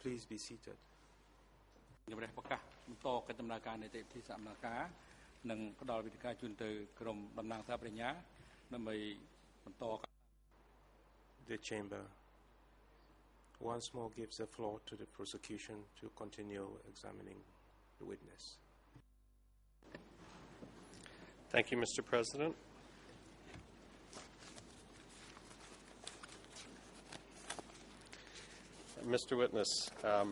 Please be seated. The chamber once more gives the floor to the prosecution to continue examining the witness. Thank you, Mr. President. Mr. Witness, I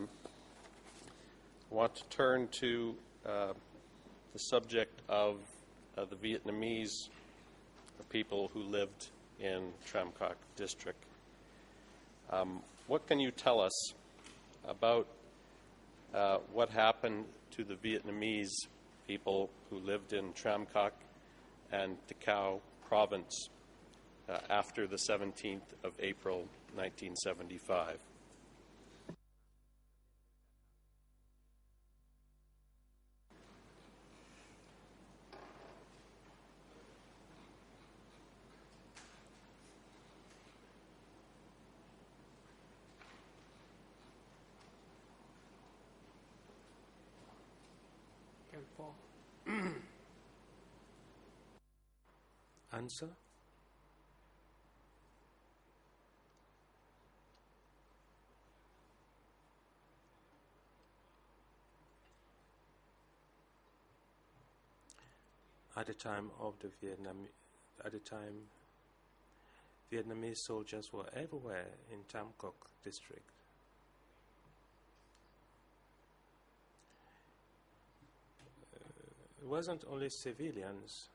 want to turn to the subject of the Vietnamese people who lived in Tram Coc district. What can you tell us about what happened to the Vietnamese people who lived in Tram Coc and Tacau province after the 17th of April, 1975? Answer? At the time Vietnamese soldiers were everywhere in Tam Coc district. It wasn't only civilians.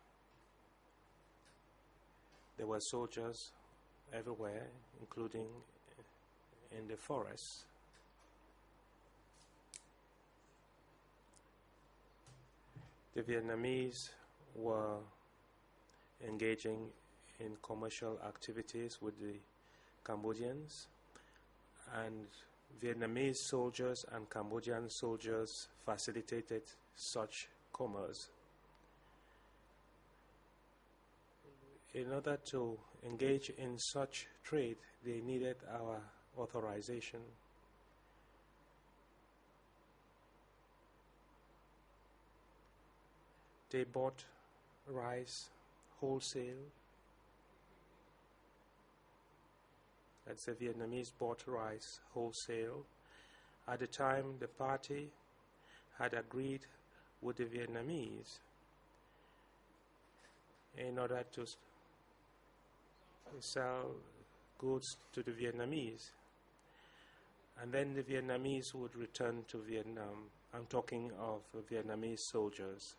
There were soldiers everywhere, including in the forests. The Vietnamese were engaging in commercial activities with the Cambodians, and Vietnamese soldiers and Cambodian soldiers facilitated such commerce. In order to engage in such trade, they needed our authorization. They bought rice wholesale. That's the Vietnamese bought rice wholesale. At the time, the party had agreed with the Vietnamese in order to sell goods to the Vietnamese, and then the Vietnamese would return to Vietnam. I'm talking of Vietnamese soldiers.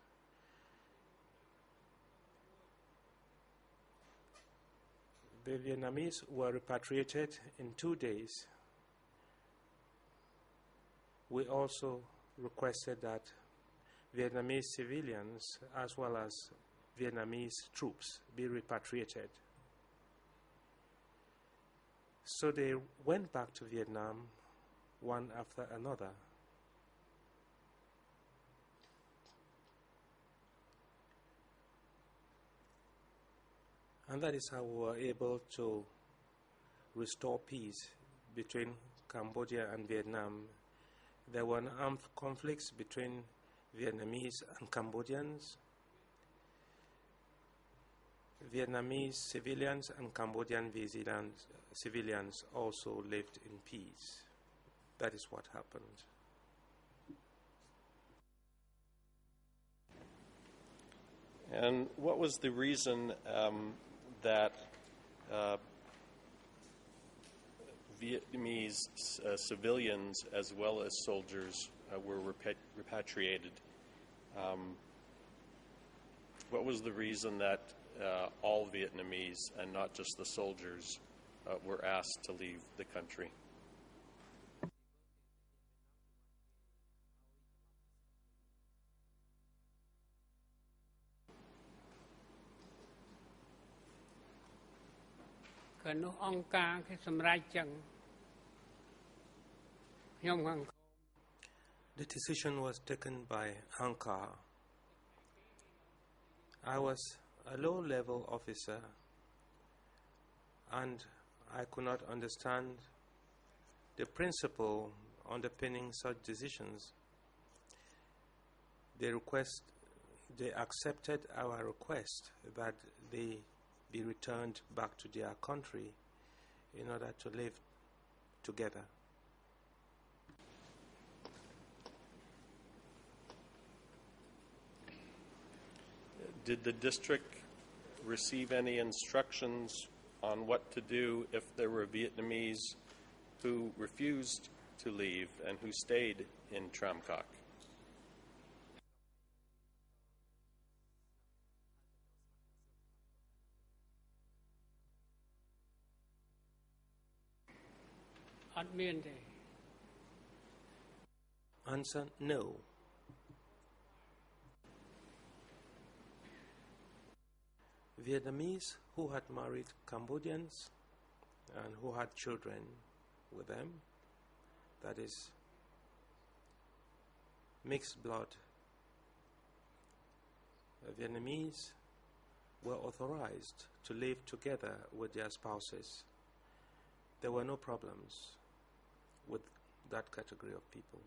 The Vietnamese were repatriated in 2 days. We also requested that Vietnamese civilians as well as Vietnamese troops be repatriated. So they went back to Vietnam one after another. And that is how we were able to restore peace between Cambodia and Vietnam. There were armed conflicts between Vietnamese and Cambodians. Vietnamese civilians and Cambodian civilians also lived in peace. That is what happened. And what was the reason that Vietnamese civilians as well as soldiers were repatriated? What was the reason that all Vietnamese and not just the soldiers were asked to leave the country? The decision was taken by Angkar. I was a low-level officer, and I could not understand the principle underpinning such decisions. They accepted our request that they be returned back to their country in order to live together. Did the district receive any instructions on what to do if there were Vietnamese who refused to leave and who stayed in Tram Coc? Answer: no. Vietnamese who had married Cambodians and who had children with them, that is, mixed blood, Vietnamese were authorized to live together with their spouses. There were no problems with that category of people.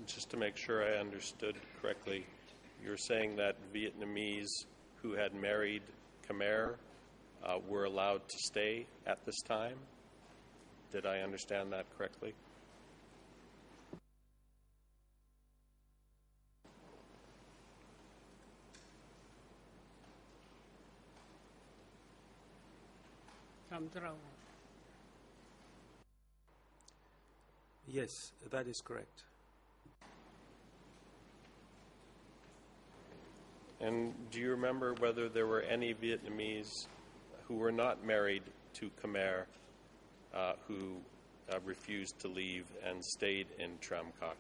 Just to make sure I understood correctly, you're saying that Vietnamese who had married Khmer were allowed to stay at this time? Did I understand that correctly? Yes, that is correct. And do you remember whether there were any Vietnamese who were not married to Khmer who refused to leave and stayed in Tram Coc?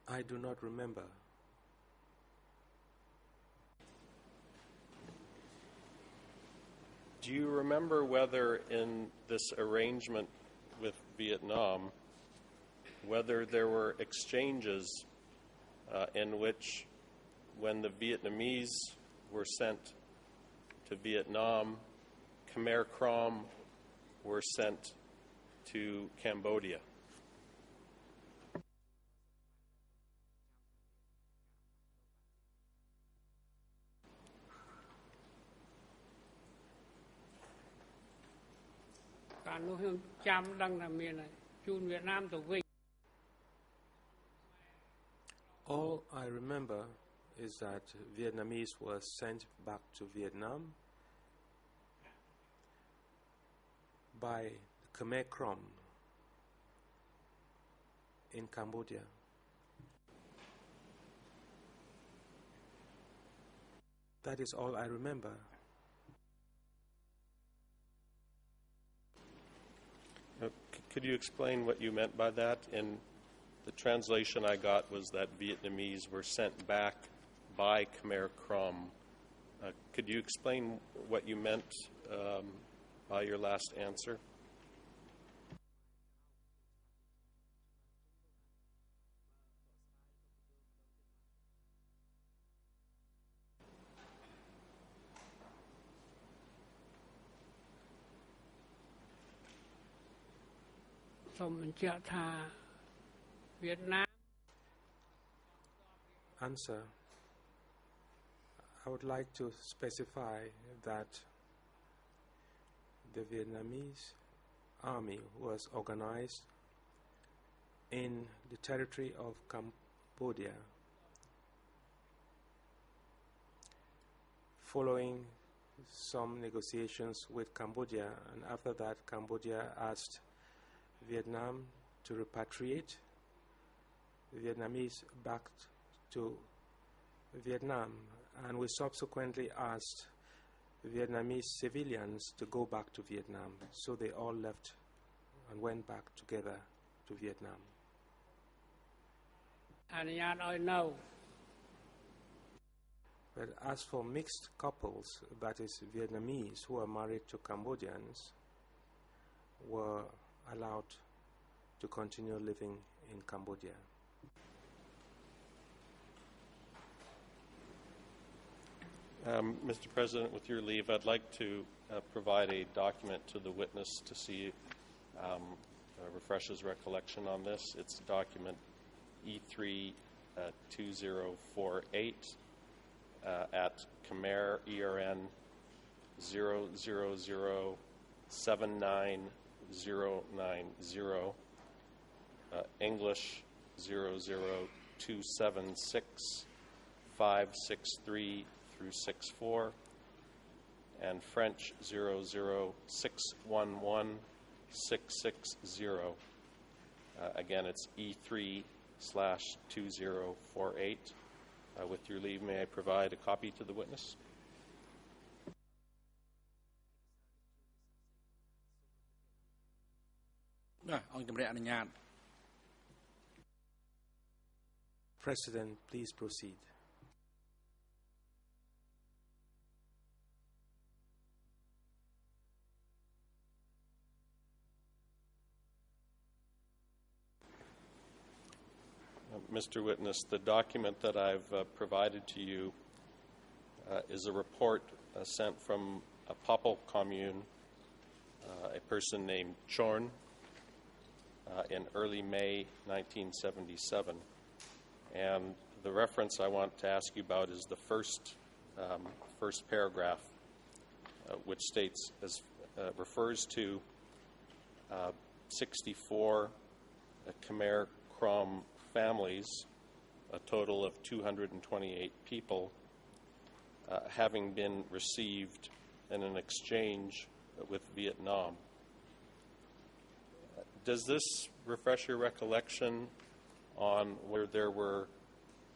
I do not remember. Do you remember whether in this arrangement with Vietnam, whether there were exchanges in which when the Vietnamese were sent to Vietnam, Khmer Krom were sent to Cambodia? All I remember is that Vietnamese were sent back to Vietnam by Khmer Krom in Cambodia. That is all I remember. Could you explain what you meant by that? In the translation I got was that Vietnamese were sent back by Khmer Krom. Could you explain what you meant by your last answer? Answer: I would like to specify that the Vietnamese army was organized in the territory of Cambodia following some negotiations with Cambodia, and after that Cambodia asked Vietnam to repatriate Vietnamese back to Vietnam, and we subsequently asked Vietnamese civilians to go back to Vietnam, so they all left and went back together to Vietnam. អនុញ្ញាតឲ្យនៅ But as for mixed couples, that is Vietnamese who are married to Cambodians, were allowed to continue living in Cambodia. Mr. President, with your leave, I'd like to provide a document to the witness to see refresh his recollection on this. It's document E3 2048 at Khmer ERN 00079090, English 00276 through 64, and French 00611 again, it's E3/2048. With your leave, may I provide a copy to the witness? President, please proceed. Mr. Witness, the document that I've provided to you is a report sent from a Popol commune, a person named Chorn, in early May 1977. And the reference I want to ask you about is the first paragraph, which states, refers to 64 Khmer Krom families, a total of 228 people, having been received in an exchange with Vietnam. Does this refresh your recollection on where there were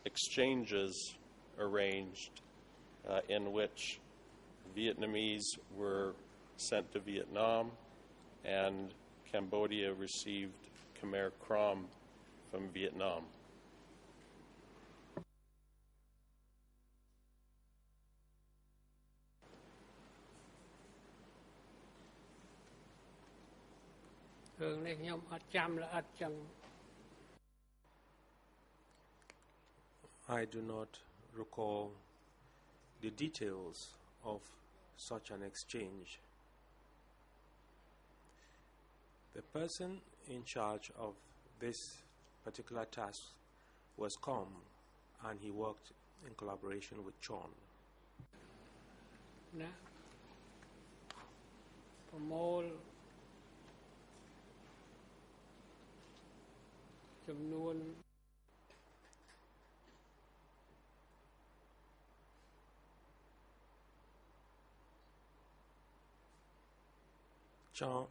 exchanges arranged in which Vietnamese were sent to Vietnam and Cambodia received Khmer Krom from Vietnam? I do not recall the details of such an exchange. The person in charge of this particular task was Com, and he worked in collaboration with Chon.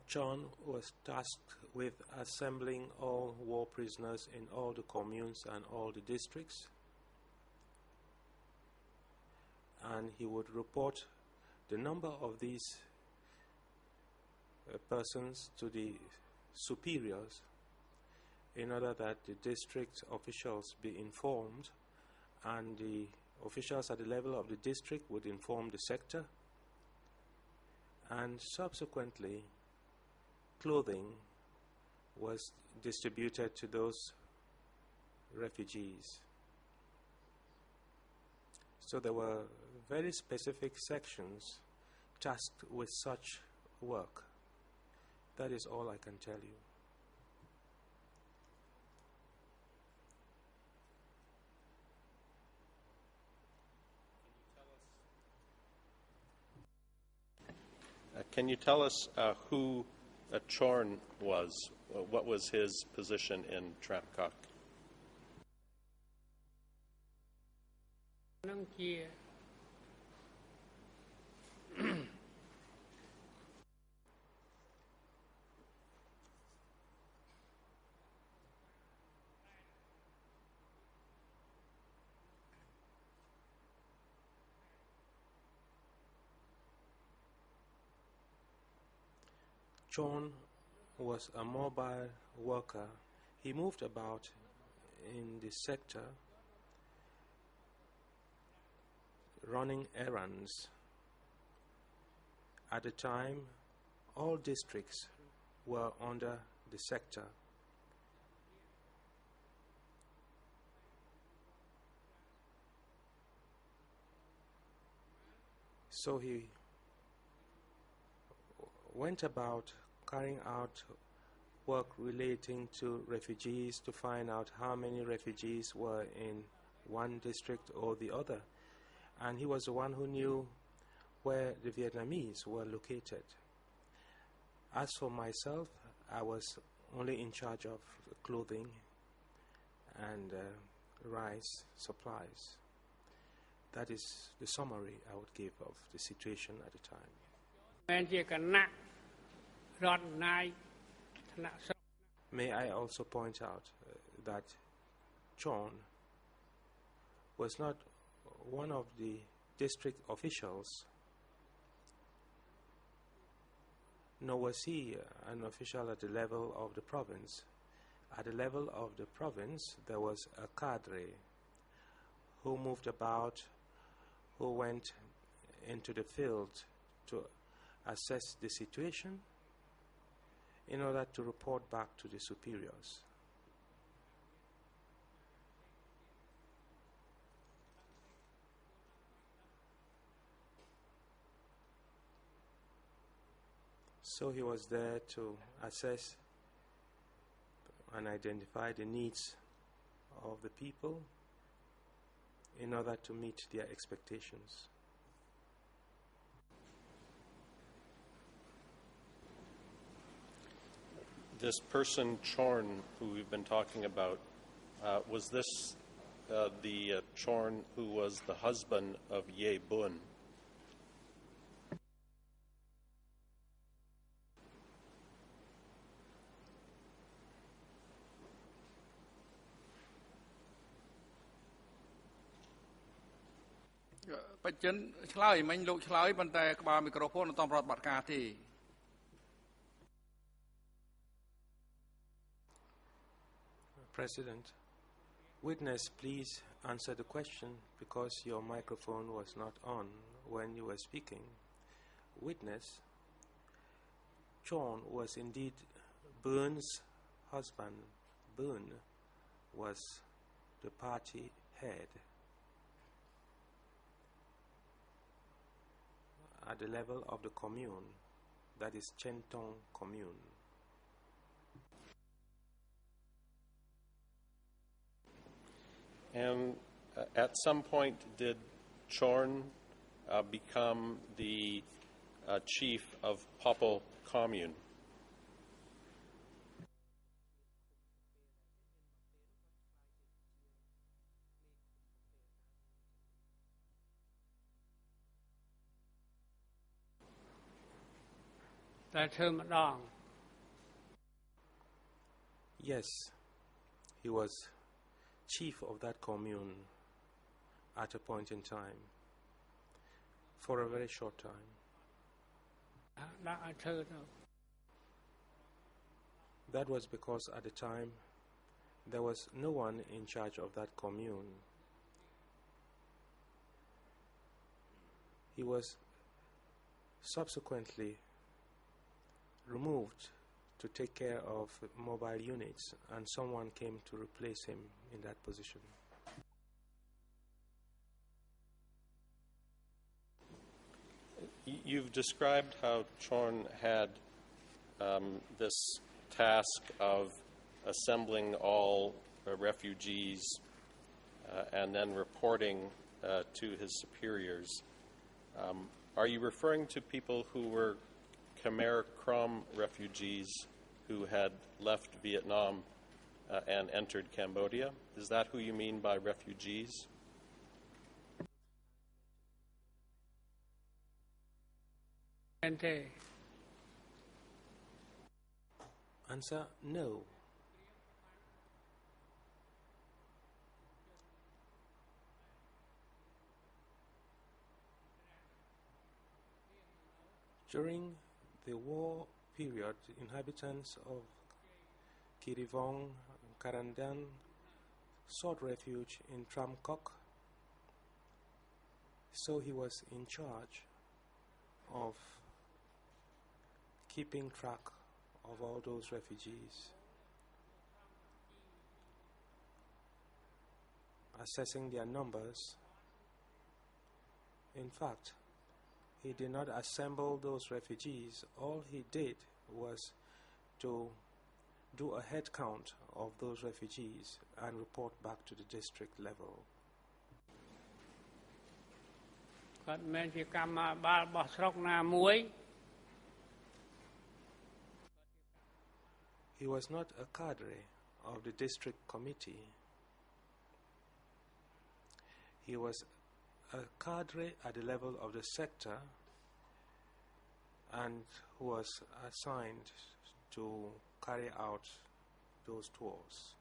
Chon was tasked with assembling all war prisoners in all the communes and all the districts, and he would report the number of these persons to the superiors in order that the district officials be informed, and the officials at the level of the district would inform the sector, and subsequently clothing was distributed to those refugees. So there were very specific sections tasked with such work. That is all I can tell you. Can you tell us who Chorn was? What was his position in Tram Kak? Chon was a mobile worker He moved about in the sector, running errands. At the time, all districts were under the sector. So he went about carrying out work relating to refugees to find out how many refugees were in one district or the other. And he was the one who knew where the Vietnamese were located. As for myself, I was only in charge of clothing and rice supplies. That is the summary I would give of the situation at the time. May I also point out that Chon was not one of the district officials, nor was he an official at the level of the province. At the level of the province, there was a cadre who moved about, who went into the field to assess the situation in order to report back to the superiors. So he was there to assess and identify the needs of the people in order to meet their expectations. This person, Chorn, who we've been talking about, was this the Chorn who was the husband of Ye Bun? President, witness, please answer the question because your microphone was not on when you were speaking. Witness, Chorn was indeed Bun's husband. Bun was the party head at the level of the commune, that is Chentong commune. And at some point, did Chorn become the chief of Popol commune? Yes, he was chief of that commune at a point in time, for a very short time. That was because at the time there was no one in charge of that commune. He was subsequently removed to take care of mobile units, and someone came to replace him in that position. You've described how Chorn had this task of assembling all refugees and then reporting to his superiors. Are you referring to people who were Khmer Krom refugees who had left Vietnam and entered Cambodia? Is that who you mean by refugees? Answer, no. During the war period, inhabitants of Kirivong, Karandan sought refuge in Tramkok, so he was in charge of keeping track of all those refugees, assessing their numbers. In fact, he did not assemble those refugees. All he did was to do a head count of those refugees and report back to the district level. He was not a cadre of the district committee. He was a cadre at the level of the sector and who was assigned to carry out those tours.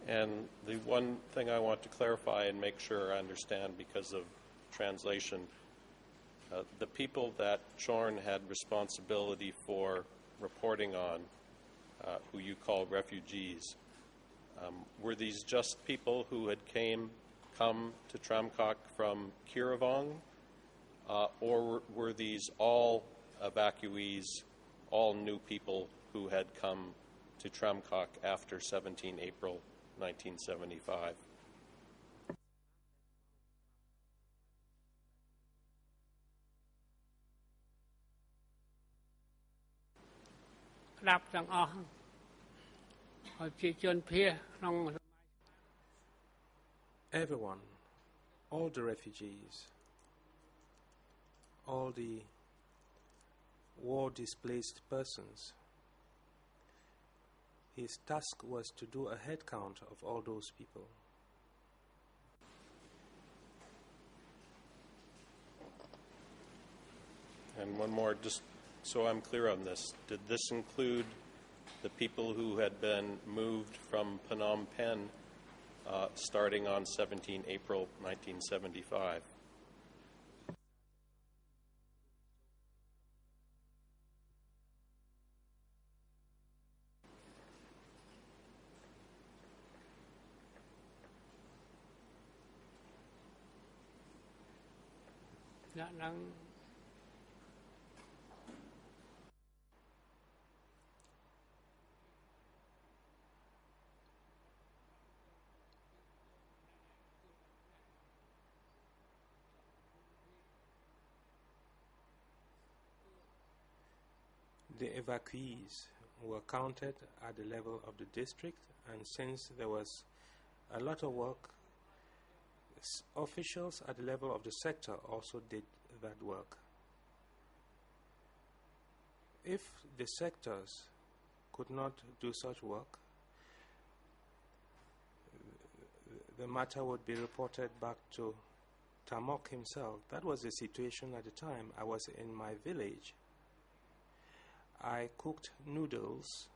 And the one thing I want to clarify and make sure I understand because of translation, the people that Chorn had responsibility for reporting on, who you call refugees, were these just people who had come to Tramkok from Kiravong, or were these all evacuees, all new people who had come to Tramkok after 17 April 1975? Everyone, all the refugees, all the war-displaced persons, his task was to do a head count of all those people. And one more, just so I'm clear on this, did this include the people who had been moved from Phnom Penh starting on 17 April 1975? The evacuees were counted at the level of the district, and since there was a lot of work, officials at the level of the sector also did that work. If the sectors could not do such work, the matter would be reported back to Tamok himself. That was the situation at the time. I was in my village. I cooked noodles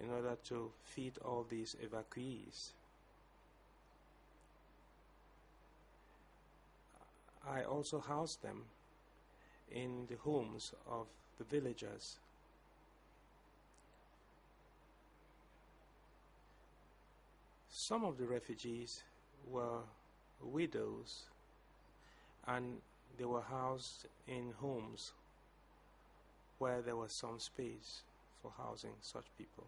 in order to feed all these evacuees. I also housed them in the homes of the villagers. Some of the refugees were widows, and they were housed in homes where there was some space for housing such people.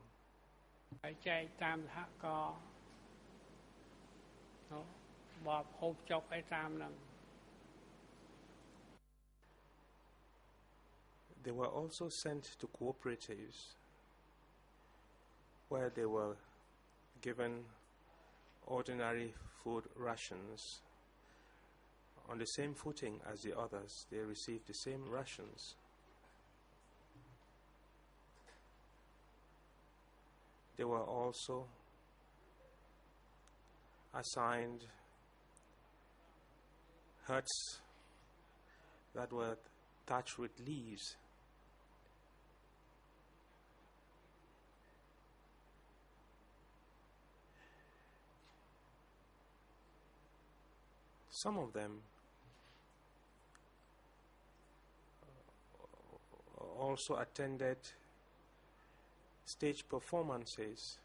They were also sent to cooperatives where they were given ordinary food rations on the same footing as the others. They received the same rations. They were also assigned huts that were thatched with leaves. Some of them also attended stage performances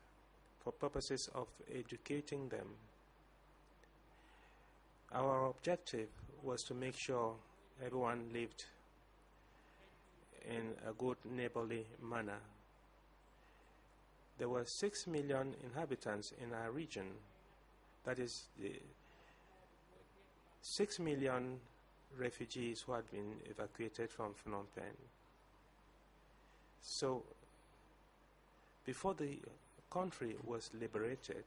for purposes of educating them. Our objective was to make sure everyone lived in a good neighborly manner. There were 6 million inhabitants in our region. That is the 6 million refugees who had been evacuated from Phnom Penh. So, before the country was liberated,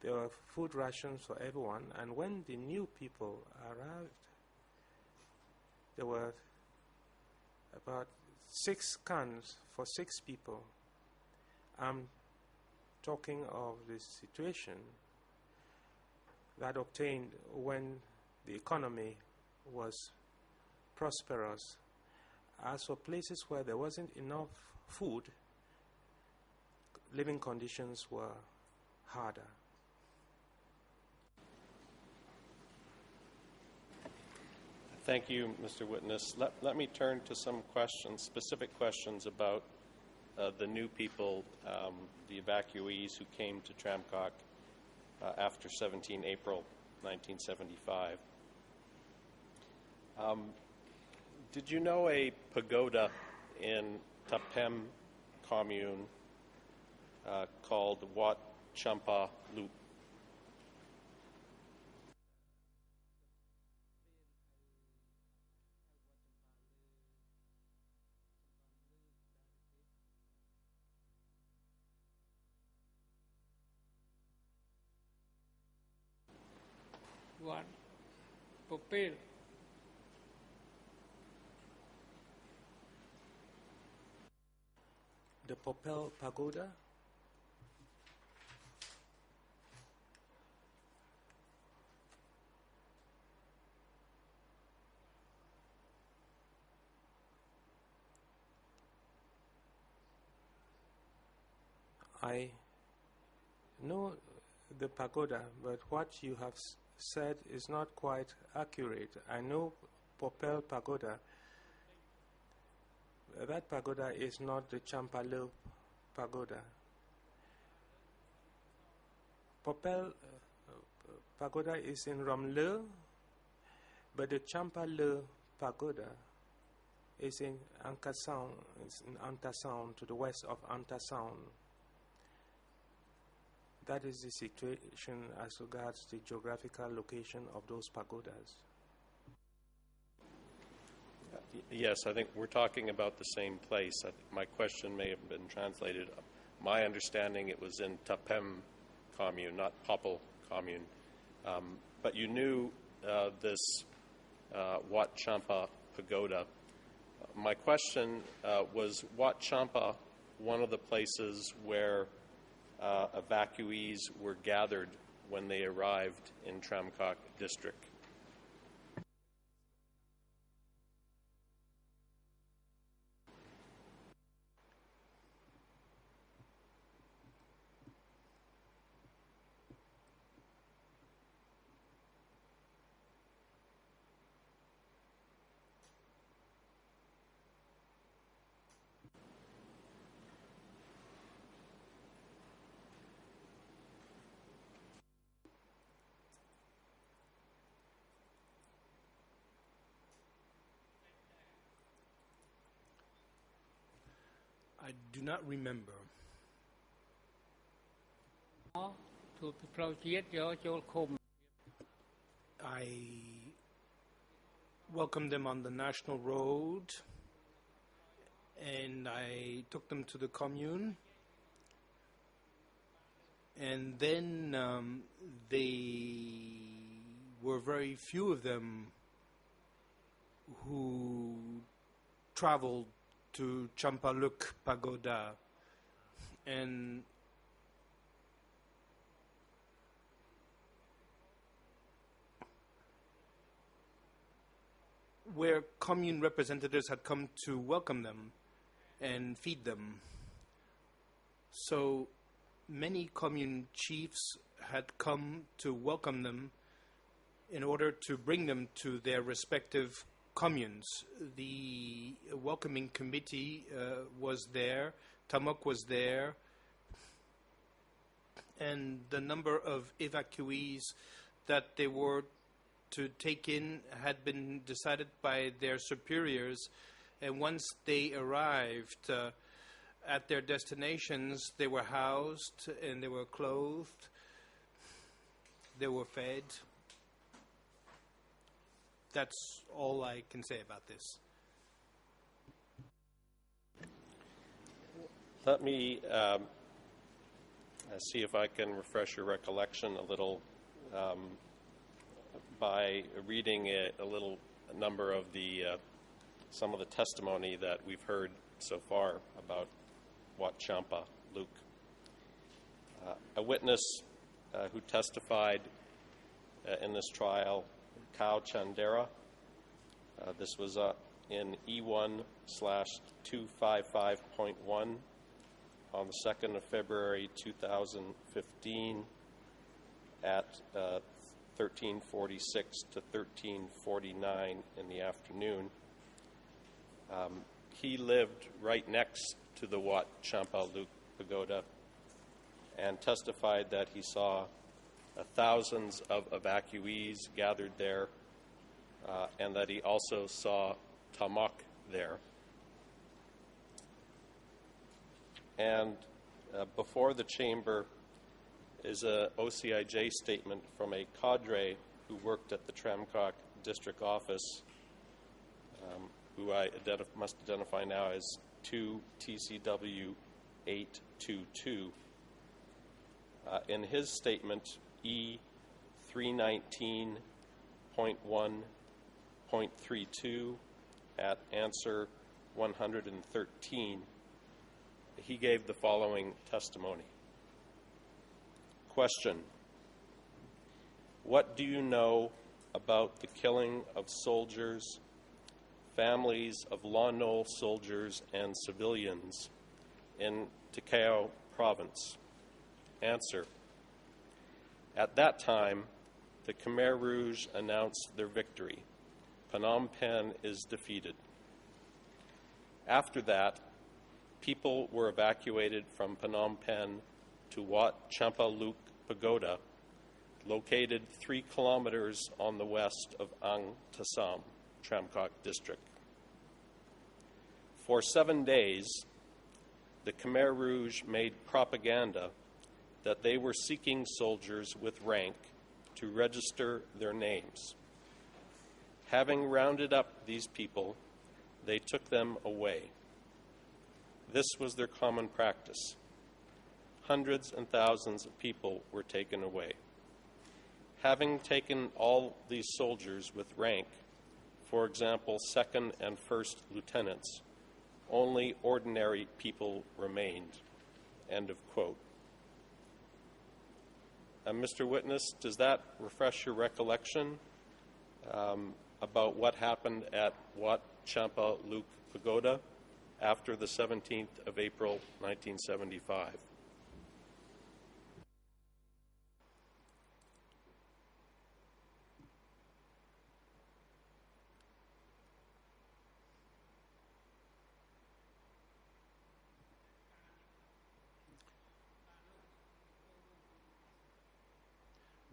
there were food rations for everyone, and when the new people arrived, there were about 6 cans for 6 people. I'm talking of the situation that obtained when the economy was prosperous. As for places where there wasn't enough food, living conditions were harder. Thank you, Mr. Witness. Let me turn to some questions, specific questions about the new people, the evacuees who came to Tramcock after 17 April 1975. Did you know a pagoda in Tapem commune called Wat Champa Loop? What? Popel. The Popel Pagoda? I know the pagoda, but what you have said is not quite accurate. I know Popel Pagoda. That pagoda is not the Champalou Pagoda. Popel Pagoda is in Romleu, but the Champalou Pagoda is in Ankasound, it's in Antasound, to the west of Antasound. That is the situation as regards the geographical location of those pagodas. Yes, I think we're talking about the same place. My question may have been translated. My understanding, it was in Tapem commune, not Popel commune. But you knew this Wat Champa pagoda. My question was Wat Champa one of the places where evacuees were gathered when they arrived in Tramcock district? I do not remember. I welcomed them on the national road, and I took them to the commune, and then they were very few of them who traveled to Champaluk Pagoda, and where commune representatives had come to welcome them and feed them. So many commune chiefs had come to welcome them in order to bring them to their respective communes. The welcoming committee was there, Tamok was there, and the number of evacuees that they were to take in had been decided by their superiors, and once they arrived at their destinations, they were housed and they were clothed, they were fed. That's all I can say about this. Let me see if I can refresh your recollection a little by reading a number of some of the testimony that we've heard so far about Wat Champa Luke. A witness who testified in this trial, Kao Chandera. This was in E1/255.1 on the 2nd of February 2015 at 13:46 to 13:49 in the afternoon. He lived right next to the Wat Champa Luke Pagoda and testified that he saw thousands of evacuees gathered there and that he also saw Tamok there. And before the chamber is a OCIJ statement from a cadre who worked at the Tramcock district office, who I must identify now as 2 TCW 822. In his statement, E319.1.32 at answer 113, he gave the following testimony. Question: what do you know about the killing of soldiers, families of Law Nol soldiers and civilians in Takeo province? Answer: at that time, the Khmer Rouge announced their victory. Phnom Penh is defeated. After that, people were evacuated from Phnom Penh to Wat Champa Luke Pagoda, located 3 kilometers on the west of Ang Tassam, Tramcock district. For 7 days, the Khmer Rouge made propaganda that they were seeking soldiers with rank to register their names. Having rounded up these people, they took them away. This was their common practice. Hundreds and thousands of people were taken away. Having taken all these soldiers with rank, for example, 2nd and 1st lieutenants, only ordinary people remained. End of quote. Mr. Witness, does that refresh your recollection about what happened at Wat Champa Luke Pagoda after the 17th of April, 1975?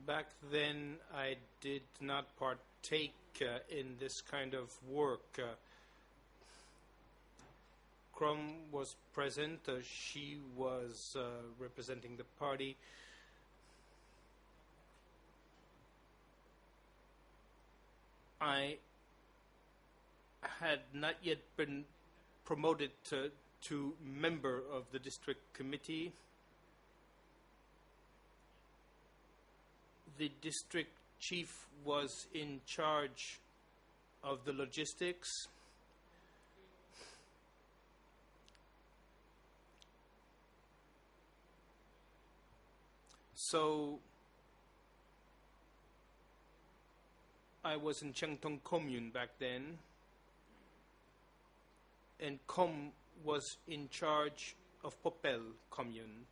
Back then, I did not partake in this kind of work. Krom was present. She was representing the party. I had not yet been promoted to member of the district committee. The district chief was in charge of the logistics. So I was in Chengtong commune back then, and Com was in charge of Popel commune.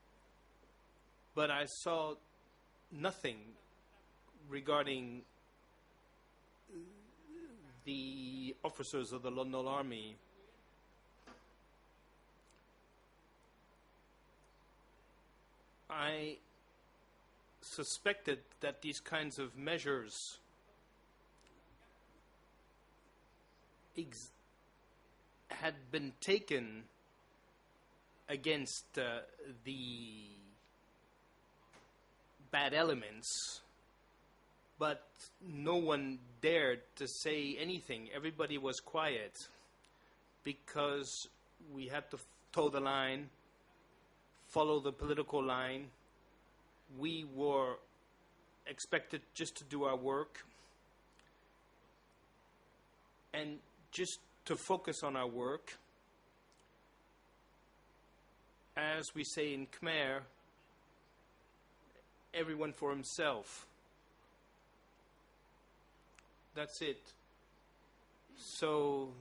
But I saw nothing regarding the officers of the Lon Nol Army I suspected that these kinds of measures had been taken against the bad elements, but no one dared to say anything. Everybody was quiet because we had to toe the line, follow the political line. We were expected just to do our work and just to focus on our work. As we say in Khmer, everyone for himself. That's it. So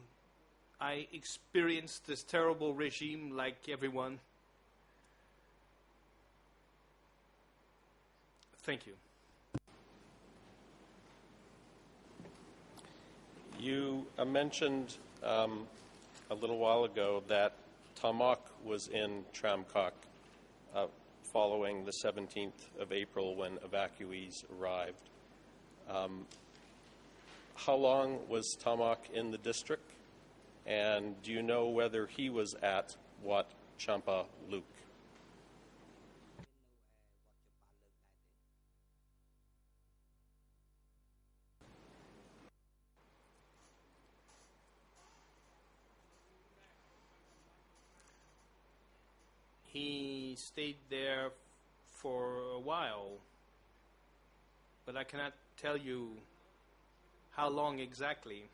I experienced this terrible regime like everyone. Thank you. You mentioned a little while ago that Tamok was in Tram Kak following the 17th of April when evacuees arrived. How long was Tamok in the district? And do you know whether he was at Wat Champa Luke? He stayed there for a while, but I cannot tell you how long exactly.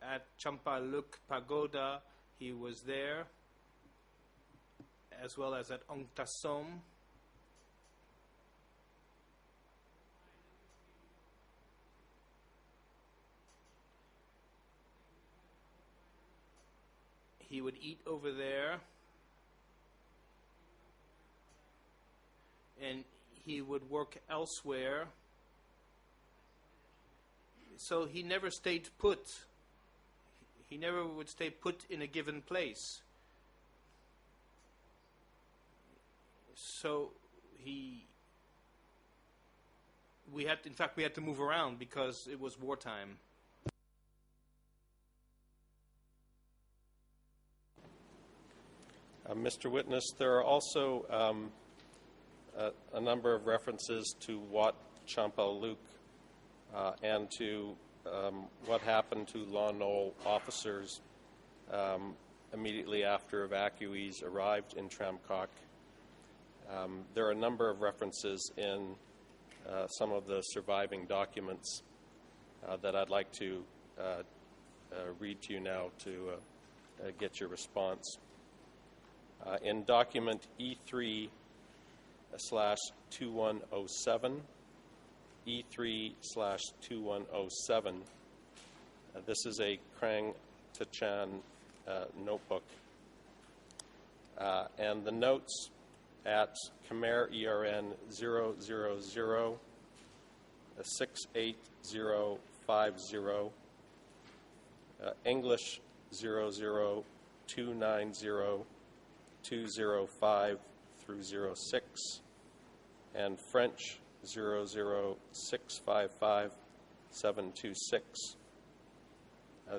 At Champaluk Pagoda, he was there, as well as at Ong Tasom. He would eat over there, and he would work elsewhere. So he never stayed put. He never would stay put in a given place. So we had to move around because it was wartime. Mr. Witness, there are also a number of references to Wat Champa Luke and to what happened to Lon Nol officers immediately after evacuees arrived in Tram Kak. There are a number of references in some of the surviving documents that I'd like to read to you now to get your response. In document E3/2107, E3/2107, this is a Krang Tachan notebook. And the notes at Khmer ERN 000-68050, English 00290-205 through 06, and French 00655-726.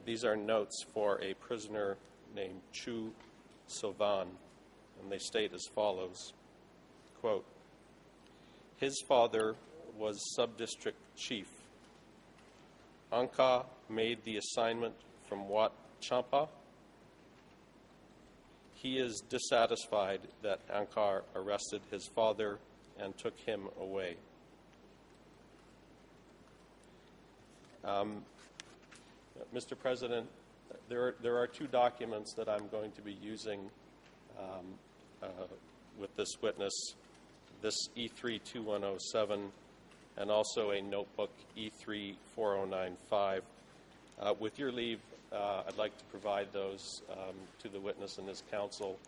These are notes for a prisoner named Chu Sovan, and they state as follows, quote, "His father was sub-district chief. Anka made the assignment from Wat Champa. He is dissatisfied that Ankar arrested his father and took him away." Mr. President, there are two documents that I'm going to be using with this witness, this E3-2107 and also a notebook E3-4095. With your leave, I'd like to provide those to the witness and his counsel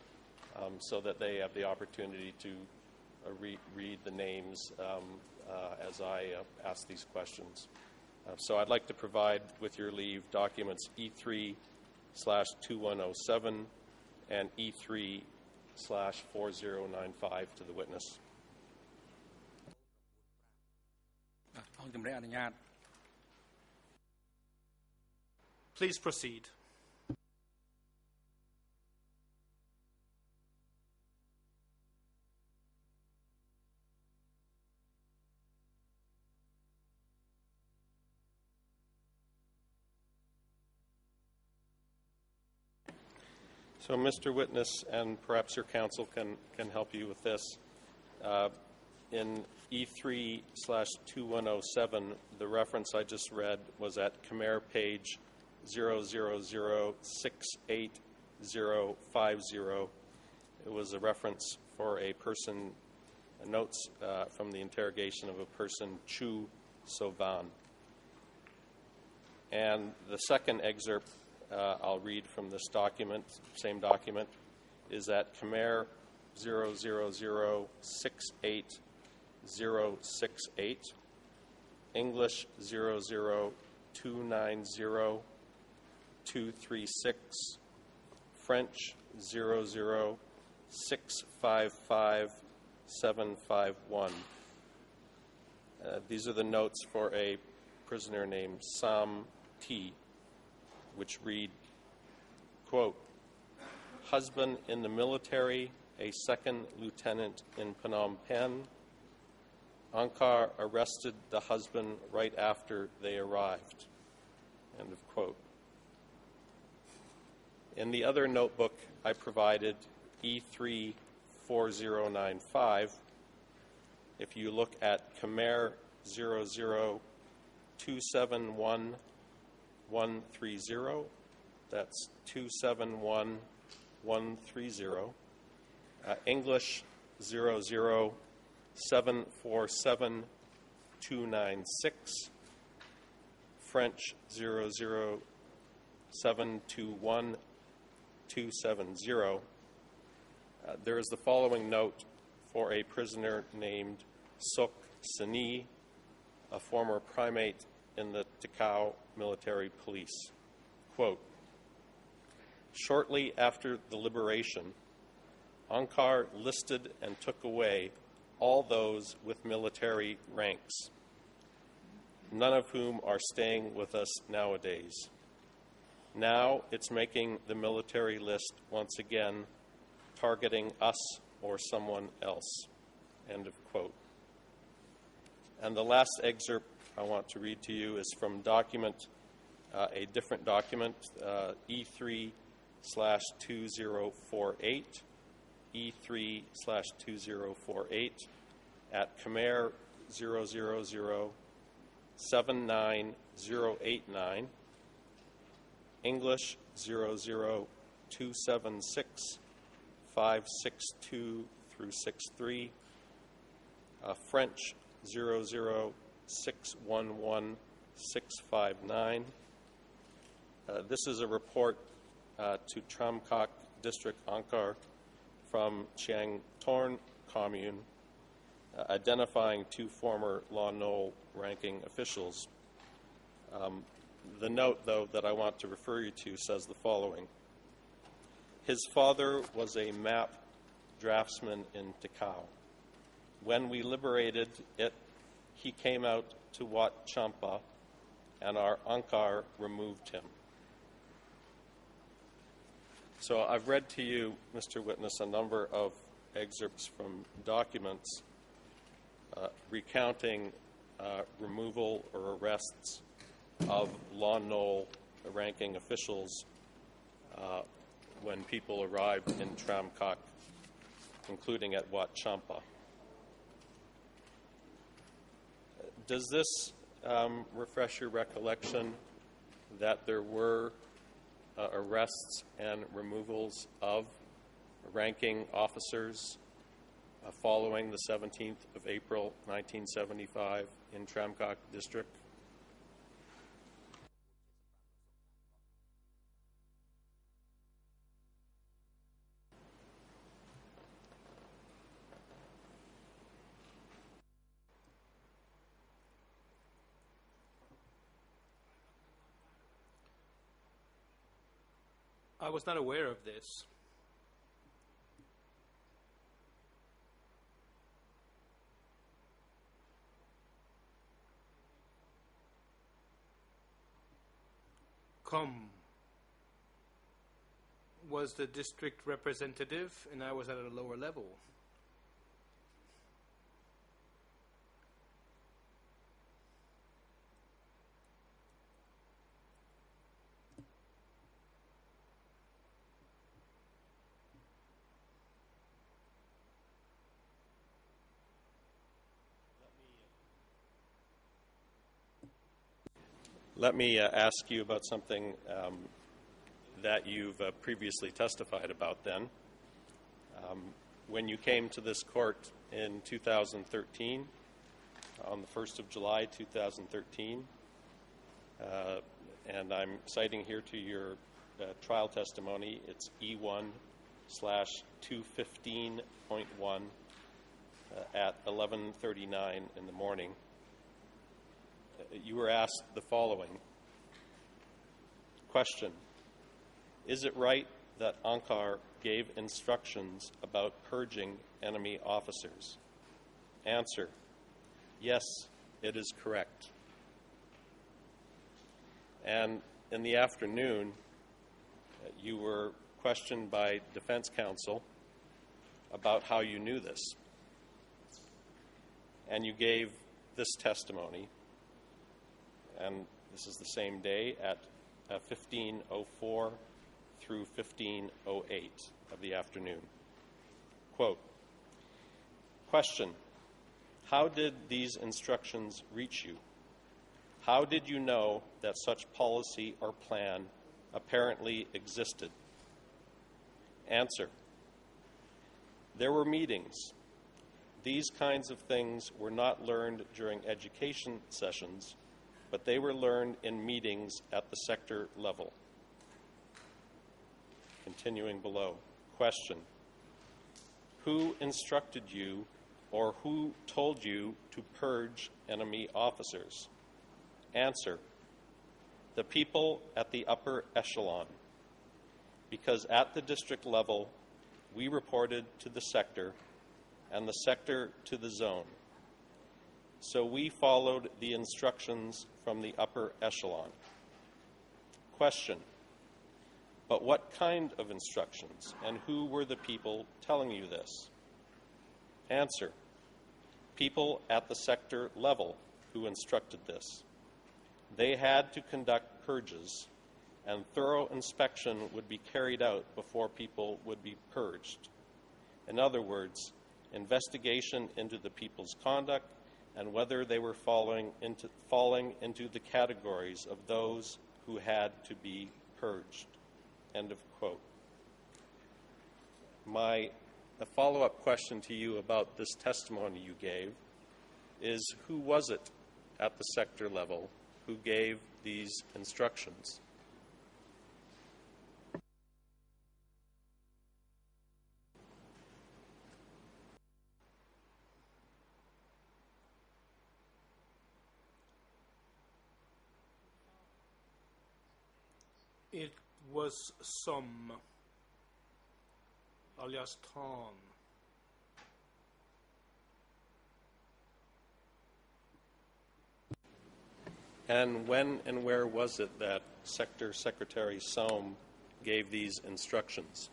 so that they have the opportunity to read the names as I ask these questions. So I'd like to provide, with your leave, documents E3/2107 and E3/4095 to the witness. Please proceed. So, Mr. Witness, and perhaps your counsel can help you with this. In E3/2107, the reference I just read was at Khmer page 000-68050. It was a reference for a person, notes from the interrogation of a person, Chu Sovan. And the second excerpt I'll read from this document, same document, is at Khmer 000-68068, English 00290-236, French 00655-751. These are the notes for a prisoner named Sam T, which read, quote, husband in the military, a second lieutenant in Phnom Penh. Angkar arrested the husband right after they arrived, end of quote. In the other notebook I provided, E3/4095, if you look at Khmer 00271-130, that's 271130, English 00747-296, French 00721-270. There is the following note for a prisoner named Sok Sani, a former primate in the Takao military police. Quote, shortly after the liberation, Angkar listed and took away all those with military ranks, none of whom are staying with us nowadays. Now it's making the military list once again, targeting us or someone else, end of quote. And the last excerpt I want to read to you is from document, a different document, E3/2048, E3/2048 at Khmer 000-79089, English 00276-562-63, French 00611-659. This is a report to Tram Kak District Angkar from Chiang Torn Commune, identifying two former Law Nol ranking officials. The note, though, that I want to refer you to says the following. His father was a map draftsman in Takao. When we liberated it, he came out to Wat Champa, and our Angkar removed him. So I've read to you, Mr. Witness, a number of excerpts from documents recounting removal or arrests of Law Nol ranking officials when people arrived in Tram Kak, including at Wat Champa. Does this refresh your recollection that there were arrests and removals of ranking officers following the 17th of April 1975 in Tram Kak District? I was not aware of this. Was the district representative, and I was at a lower level. Let me ask you about something that you've previously testified about then. When you came to this court in 2013, on the 1st of July 2013, and I'm citing here to your trial testimony, it's E1/215.1 at 11:39 in the morning. You were asked the following question: is it right that Ankar gave instructions about purging enemy officers? Answer: yes, it is correct. And in the afternoon, you were questioned by defense counsel about how you knew this. And you gave this testimony, and this is the same day at 15:04 through 15:08 of the afternoon. Quote, question: how did these instructions reach you? How did you know that such policy or plan apparently existed? Answer: there were meetings. These kinds of things were not learned during education sessions, but they were learned in meetings at the sector level. Continuing below. Question: who instructed you or who told you to purge enemy officers? Answer: the people at the upper echelon. Because at the district level, we reported to the sector and the sector to the zone. So we followed the instructions from the upper echelon. Question: but what kind of instructions, and who were the people telling you this? Answer: people at the sector level who instructed this. They had to conduct purges, and thorough inspection would be carried out before people would be purged. In other words, investigation into the people's conduct and whether they were falling into the categories of those who had to be purged. End of quote. A follow-up question to you about this testimony you gave is, who was it at the sector level who gave these instructions? It was Som, alias Tom. And when and where was it that Sector Secretary Soam gave these instructions?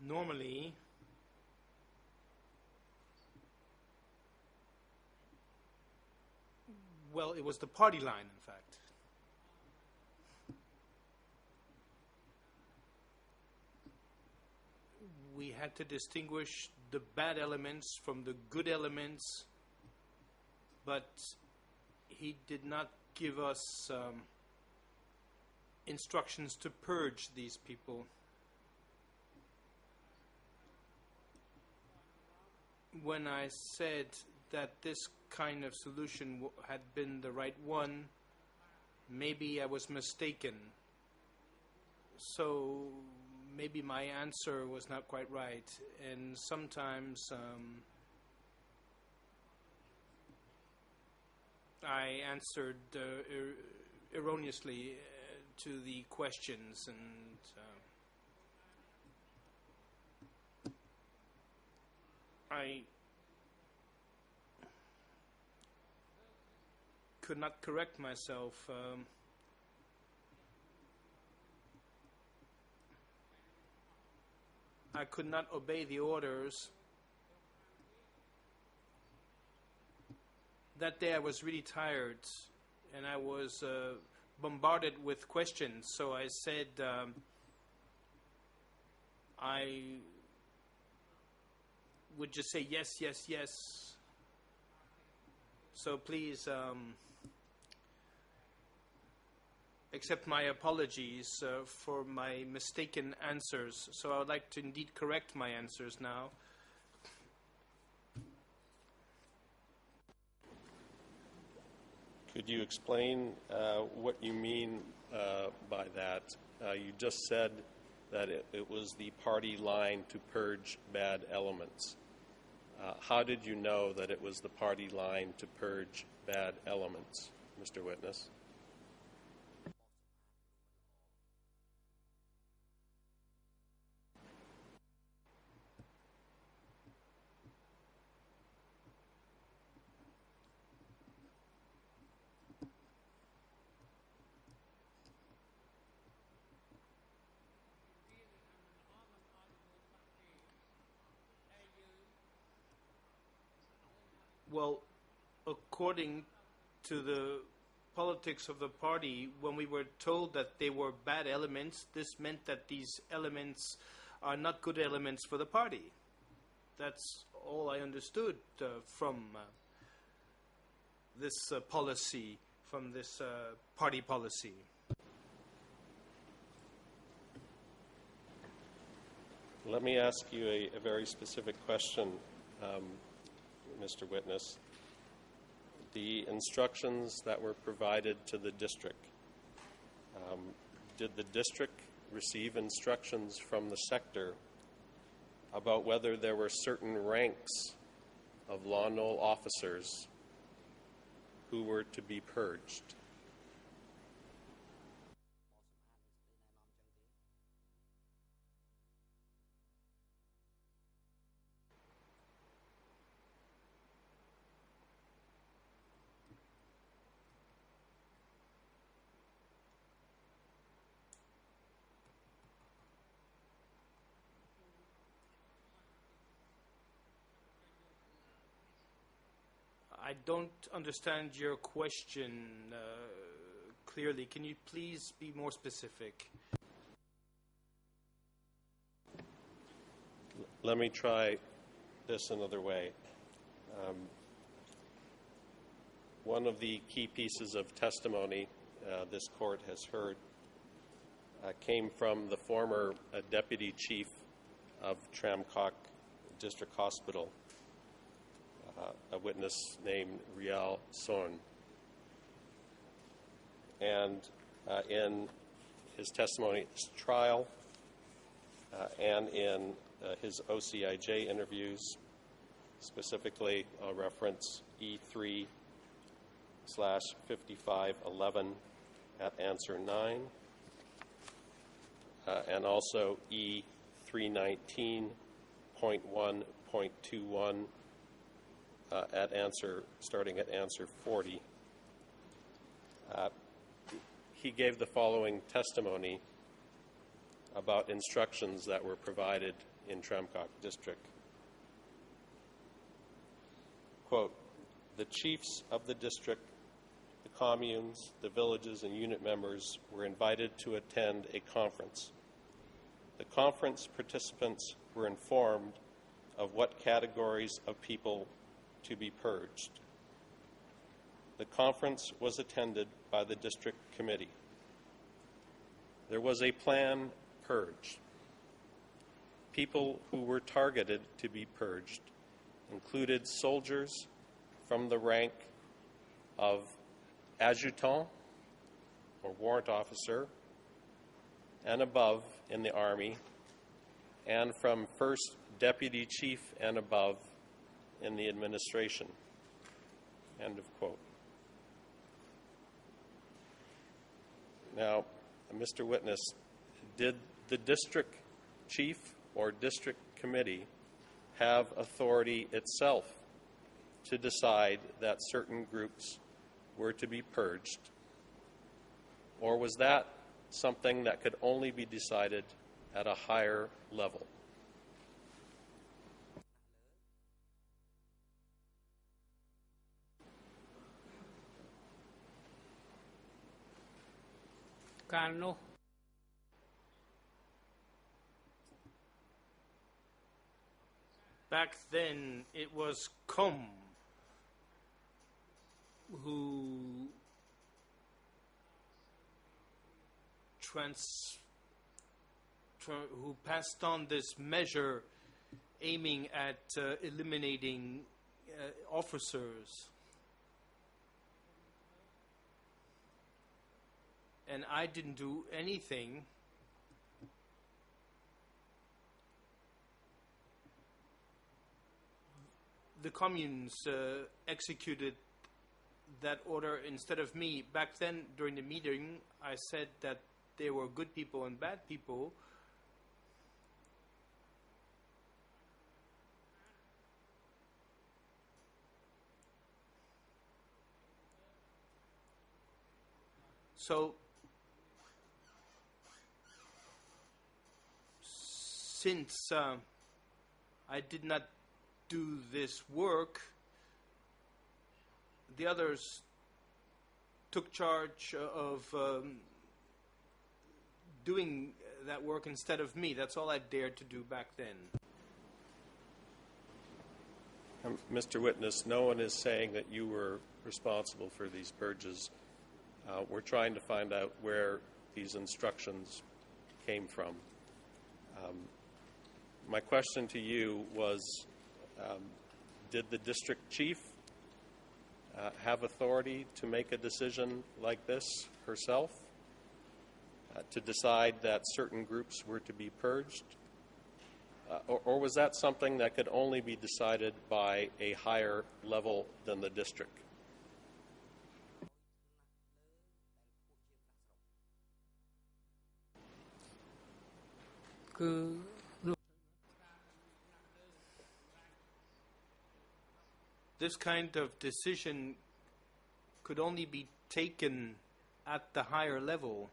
Normally, well, it was the party line, in fact. We had to distinguish the bad elements from the good elements, but he did not give us instructions to purge these people. When I said that this kind of solution had been the right one, maybe I was mistaken. So maybe my answer was not quite right. And sometimes I answered erroneously to the questions, and I could not correct myself. I could not obey the orders. That day I was really tired, and I was bombarded with questions. So I said, I would just say yes, yes, yes. So please accept my apologies for my mistaken answers. So I would like to indeed correct my answers now. Could you explain what you mean by that? You just said that it was the party line to purge bad elements. How did you know that it was the party line to purge bad elements, Mr. Witness? Well, according to the politics of the party, when we were told that they were bad elements, this meant that these elements are not good elements for the party. That's all I understood from this policy, from this party policy. Let me ask you a very specific question, Mr. Witness. The instructions that were provided to the district, did the district receive instructions from the sector about whether there were certain ranks of Law Knoll officers who were to be purged? I don't understand your question clearly. Can you please be more specific? Let me try this another way. One of the key pieces of testimony this court has heard came from the former deputy chief of Tramcock District Hospital, a witness named Rial Son. And in his testimony at this trial and in his OCIJ interviews, specifically I'll reference E3/5511 at answer 9, and also E319.1.21 starting at answer 40. He gave the following testimony about instructions that were provided in Tramcock District. Quote, "The chiefs of the district, the communes, the villages, and unit members were invited to attend a conference. The conference participants were informed of what categories of people to be purged. The conference was attended by the district committee. there was a planned purge. People who were targeted to be purged included soldiers from the rank of adjutant or warrant officer and above in the Army, and from first deputy chief and above in the administration. End of quote. Now, Mr. Witness, did the district chief or district committee have authority itself to decide that certain groups were to be purged? Or was that something that could only be decided at a higher level? Carno. Back then, it was Com who who passed on this measure aiming at eliminating officers. And I didn't do anything. The communes executed that order instead of me. Back then, during the meeting, I said that there were good people and bad people. So, since I did not do this work, the others took charge of doing that work instead of me. That's all I dared to do back then. Mr. Witness, no one is saying that you were responsible for these purges. We're trying to find out where these instructions came from. My question to you was, did the district chief have authority to make a decision like this herself, to decide that certain groups were to be purged? Or was that something that could only be decided by a higher level than the district? This kind of decision could only be taken at the higher level.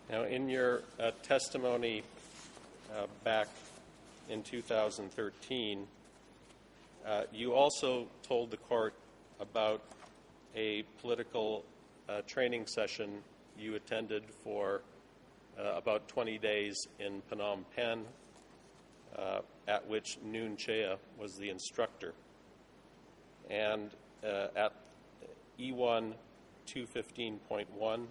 Now, in your testimony back in 2013, you also told the court about a political training session you attended for about 20 days in Phnom Penh, at which Noon Chea was the instructor. And at E1 215.1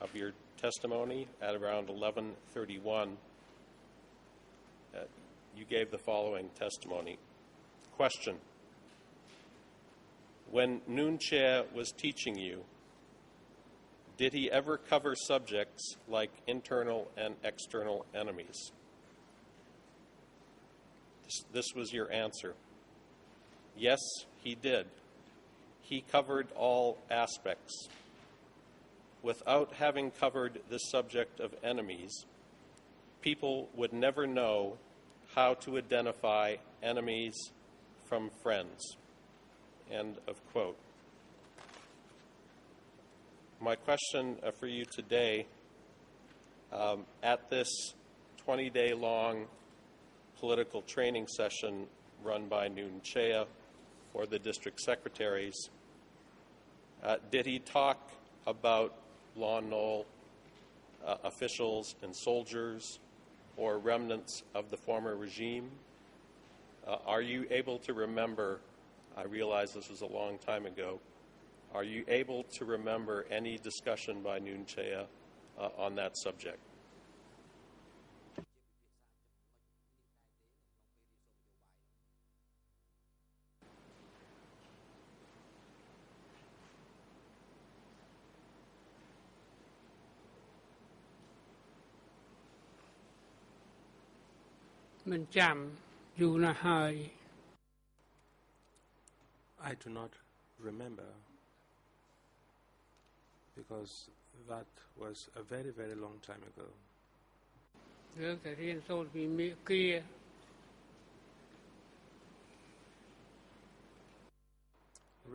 of your testimony, at around 11:31, you gave the following testimony. Question: when Noon Chea was teaching you, did he ever cover subjects like internal and external enemies? This was your answer. Yes, he did. He covered all aspects. Without having covered the subject of enemies, people would never know how to identify enemies from friends. End of quote. My question for you today, at this 20-day-long political training session run by Noon Chea for the district secretaries, did he talk about Lon Nol officials and soldiers or remnants of the former regime? Are you able to remember, I realize this was a long time ago, are you able to remember any discussion by Nuon Chea on that subject? មិនចាំយូរណាស់ហើយ I do not remember because that was a very, very long time ago. រឿងតែរៀនសូត្រពីមេគា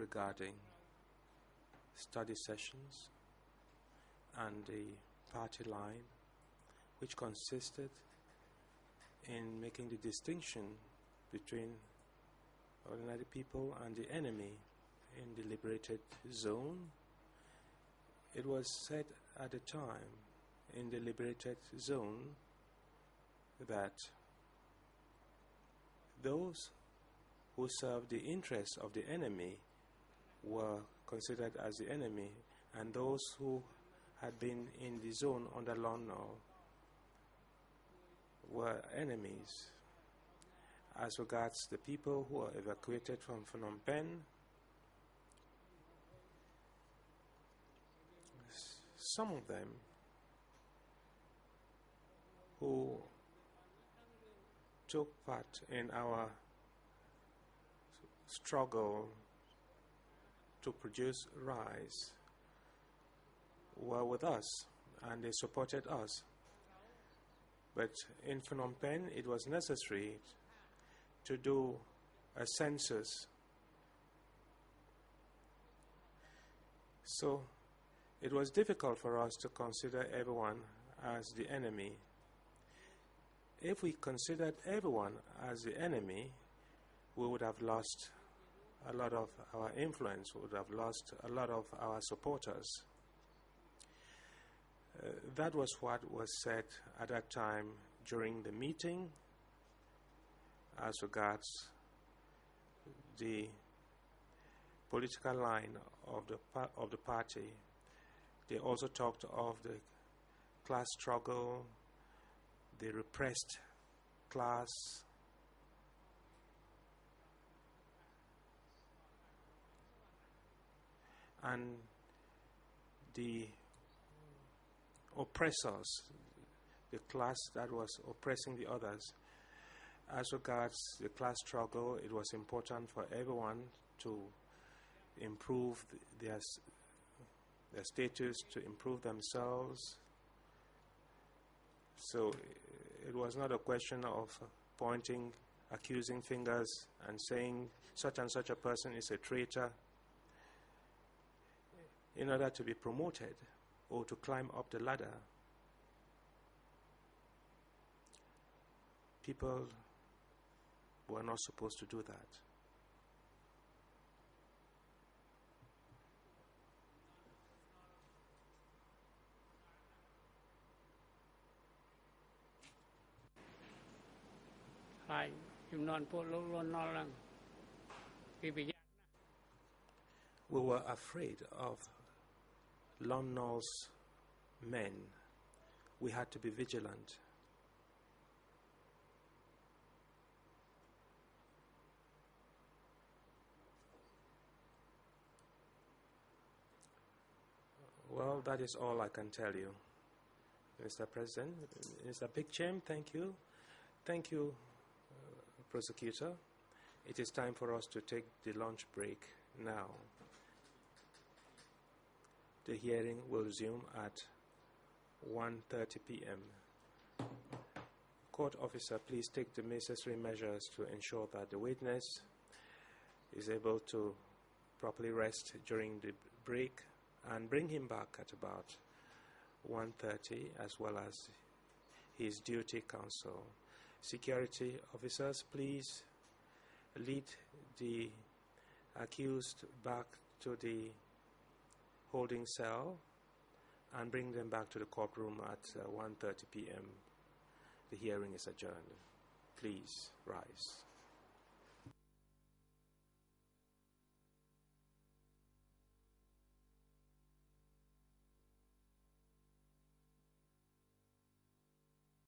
regarding study sessions and the party line, which consisted in making the distinction between ordinary people and the enemy in the liberated zone. It was said at the time in the liberated zone that those who served the interests of the enemy were considered as the enemy, and those who had been in the zone under Lonnal were enemies. As regards the people who were evacuated from Phnom Penh, some of them who took part in our struggle to produce rice were with us and they supported us. But in Phnom Penh, it was necessary to do a census. So it was difficult for us to consider everyone as the enemy. If we considered everyone as the enemy, we would have lost a lot of our influence, we would have lost a lot of our supporters. That was what was said at that time during the meeting as regards the political line of the party. They also talked of the class struggle, the repressed class, and the oppressors, the class that was oppressing the others. As regards the class struggle, it was important for everyone to improve their status, to improve themselves. So it was not a question of pointing, accusing fingers and saying such and such a person is a traitor. In order to be promoted or to climb up the ladder, people were not supposed to do that. We were afraid of Lonnal's men. We had to be vigilant. Well, that is all I can tell you, Mr. President. Mr. Big Chem, thank you. Thank you, Prosecutor. It is time for us to take the lunch break now. The hearing will resume at 1:30 p.m. Court officer, please take the necessary measures to ensure that the witness is able to properly rest during the break and bring him back at about 1:30 as well as his duty counsel. Security officers, please lead the accused back to the holding cell and bring them back to the courtroom at 1:30 p.m. The hearing is adjourned. Please rise.